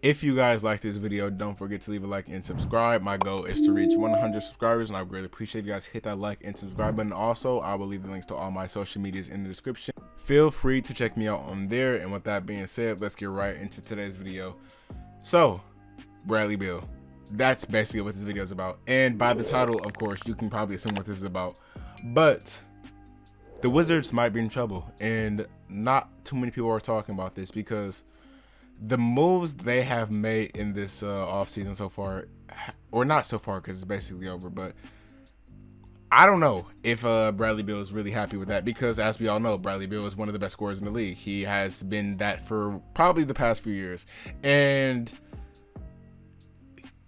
If you guys like this video, don't forget to leave a like and subscribe. My goal is to reach 100 subscribers, and I really appreciate if you guys hit that like and subscribe button. Also, I will leave the links to all my social medias in the description. Feel free to check me out on there. And with that being said, let's get right into today's video. So, Bradley Beal. That's basically what this video is about. And by the title, of course, you can probably assume what this is about. But the Wizards might be in trouble, and not too many people are talking about this because the moves they have made in this offseason so far, or not so far because it's basically over, but I don't know if Bradley Beal is really happy with that because, as we all know, Bradley Beal is one of the best scorers in the league. He has been that for probably the past few years. And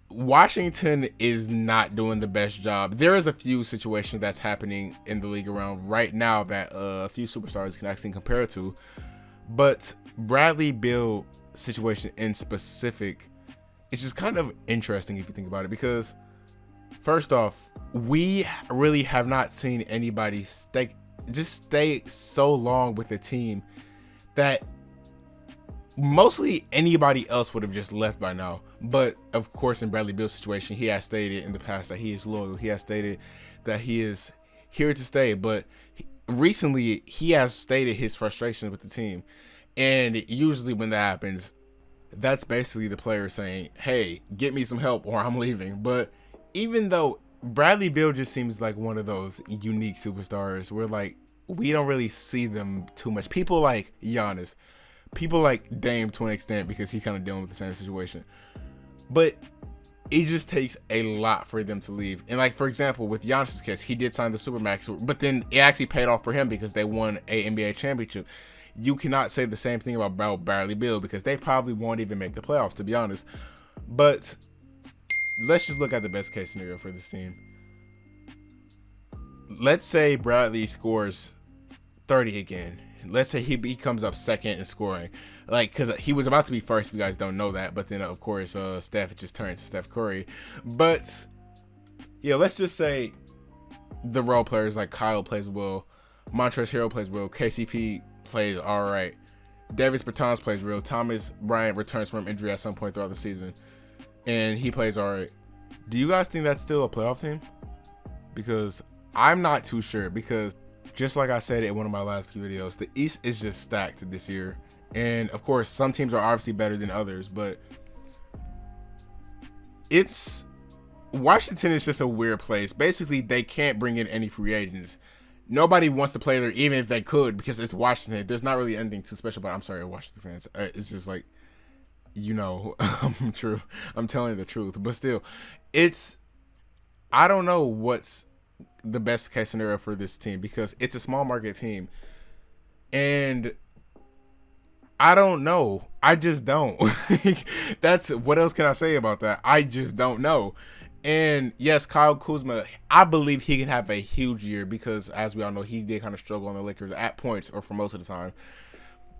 Washington is not doing the best job. There is a few situations that's happening in the league around right now that a few superstars can actually compare to. But Bradley Beal situation in specific, it's just kind of interesting if you think about it, because first off, we really have not seen anybody stay so long with a team that mostly anybody else would have just left by now. But of course, in Bradley Beal's situation, he has stated in the past that he is loyal. He has stated that he is here to stay. But recently, he has stated his frustration with the team. And usually when that happens, that's basically the player saying, hey, get me some help or I'm leaving. But even though Bradley Beal just seems like one of those unique superstars where, like, we don't really see them too much. People like Giannis, people like Dame to an extent because he's kind of dealing with the same situation. But it just takes a lot for them to leave. And, like, for example, with Giannis' case, he did sign the Supermax, but then it actually paid off for him because they won a NBA championship. You cannot say the same thing about Bradley Beal because they probably won't even make the playoffs, to be honest. But let's just look at the best case scenario for this team. Let's say Bradley scores 30 again. Let's say he comes up second in scoring, like, because he was about to be first if you guys don't know that, but then of course Steph just turned to Steph Curry. But yeah, let's just say the role players like Kyle plays well, Montrezl Harrell plays well, KCP plays all right, Davis Bertans plays real, Thomas Bryant returns from injury at some point throughout the season, and he plays all right. Do you guys think that's still a playoff team? Because I'm not too sure, because just like I said in one of my last few videos, the East is just stacked this year. And of course, some teams are obviously better than others, but Washington is just a weird place. Basically, they can't bring in any free agents. Nobody wants to play there, even if they could, because it's Washington. There's not really anything too special about it. I'm sorry, Washington fans. It's just like, you know, true. I'm telling you the truth. But still, I don't know what's the best case scenario for this team because it's a small market team. And I don't know. I just don't. That's what else can I say about that? I just don't know. And yes, Kyle Kuzma, I believe he can have a huge year because, as we all know, he did kind of struggle on the Lakers at points or for most of the time.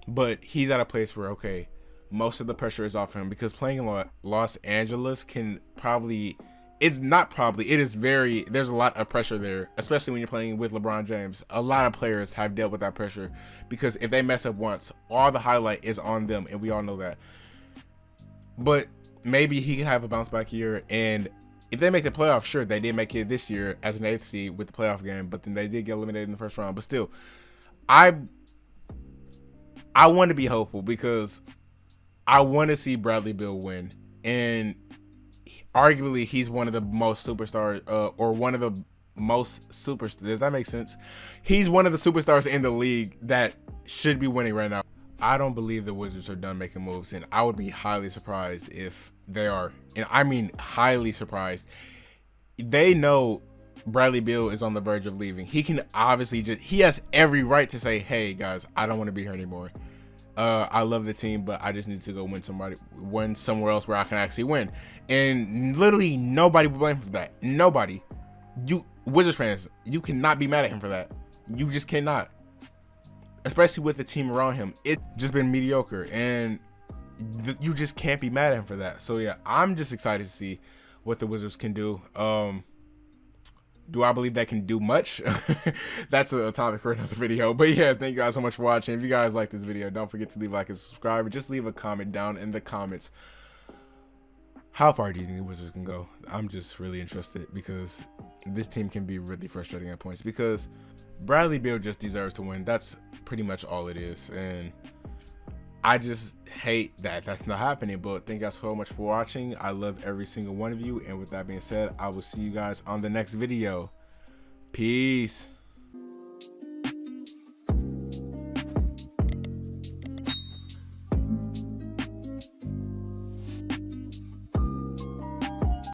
But he's at a place where, okay, most of the pressure is off him because playing in Los Angeles can probably, it's not probably, it is very, there's a lot of pressure there, especially when you're playing with LeBron James. A lot of players have dealt with that pressure because if they mess up once, all the highlight is on them, and we all know that. But maybe he can have a bounce back year, and if they make the playoffs, sure, they did make it this year as an 8th seed with the playoff game, but then they did get eliminated in the first round. But still, I want to be hopeful because I want to see Bradley Beal win, and arguably he's one of the most superstars, or one of the most superstars. Does that make sense? He's one of the superstars in the league that should be winning right now. I don't believe the Wizards are done making moves, and I would be highly surprised if they are. And I mean highly surprised. They know Bradley Beal is on the verge of leaving. He can obviously he has every right to say, hey guys, I don't want to be here anymore. I love the team, but I just need to go win somewhere else where I can actually win. And literally nobody will blame him for that. Nobody. You Wizards fans, you cannot be mad at him for that. You just cannot. Especially with the team around him. It's just been mediocre, and you just can't be mad at him for that. So yeah, I'm just excited to see what the Wizards can do. Do I believe they can do much? That's a topic for another video. But yeah, thank you guys so much for watching. If you guys like this video, don't forget to leave a like and subscribe, and just leave a comment down in the comments How far do you think the Wizards can go? I'm just really interested because this team can be really frustrating at points because Bradley Beal just deserves to win. That's pretty much all it is. And I just hate that that's not happening. But thank you guys so much for watching. I love every single one of you. And with that being said, I will see you guys on the next video. Peace.